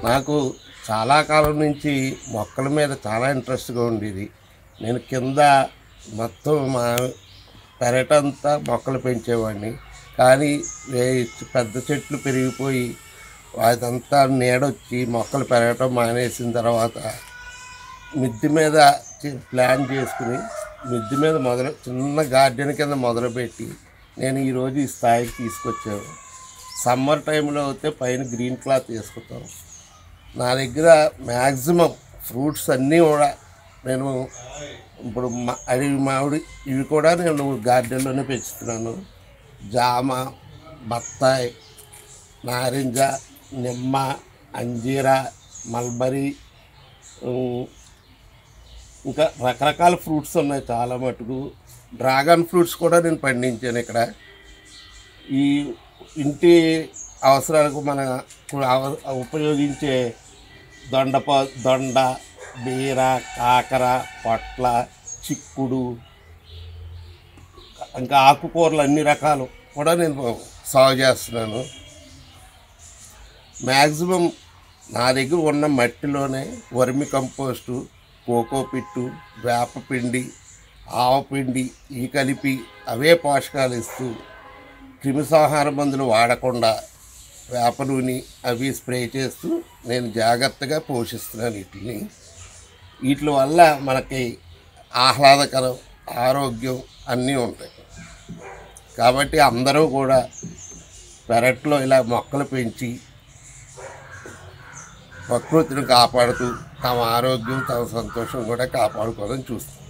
నాకు చాలా కాలం నుంచి మొక్కల మీద చాలా ఇంట్రెస్ట్గా ఉండేది. నేను కింద మొత్తం మా పెరటంతా మొక్కలు పెంచేవాడిని. కానీ పెద్ద చెట్లు పెరిగిపోయి అదంతా నీడొచ్చి మొక్కలు పెరగటం మానేసిన తర్వాత మిద్దె మీద ప్లాన్ చేసుకుని మిద్దె మీద చిన్న గార్డెన్ కింద మొదలుపెట్టి నేను ఈరోజు ఈ స్థాయికి తీసుకొచ్చాను. సమ్మర్ టైంలో అయితే పైన గ్రీన్ క్లాత్ వేసుకుంటాం. నా దగ్గర మ్యాక్సిమం ఫ్రూట్స్ అన్నీ కూడా నేను ఇప్పుడు అడవి మామిడి ఇవి కూడా నేను గార్డెన్లోనే పెంచుతున్నాను. జామ, బత్తాయి, నారింజ, నిమ్మ, అంజీర, మల్బరీ, ఇంకా రకరకాల ఫ్రూట్స్ ఉన్నాయి చాలా మటుకు. డ్రాగన్ ఫ్రూట్స్ కూడా నేను పండించాను ఇక్కడ. ఈ ఇంటి అవసరాలకు మన ఉపయోగించే దొండ, బీర, కాకర, పొట్ల, చిక్కుడు, ఇంకా ఆకుకూరలు అన్ని రకాలు కూడా నేను సాగు చేస్తున్నాను. మ్యాక్సిమం నా దగ్గర ఉన్న మట్టిలోనే వర్మి కంపోస్టు, కోకోపిట్టు, వేపపిండి, ఆవపిండి ఇవి కలిపి అవే పోషకాలు ఇస్తూ క్రిమిసంహార మందులు వాడకుండా వేప నూనె అవి స్ప్రే చేస్తూ నేను జాగ్రత్తగా పోషిస్తున్నాను వీటిని. వీటి వల్ల మనకి ఆహ్లాదకరం, ఆరోగ్యం అన్నీ ఉంటాయి. కాబట్టి అందరూ కూడా పెరట్లో ఇలా మొక్కలు పెంచి ప్రకృతిని కాపాడుతూ తమ ఆరోగ్యం, తమ సంతోషం కూడా కాపాడుకోవాలని చూస్తాం.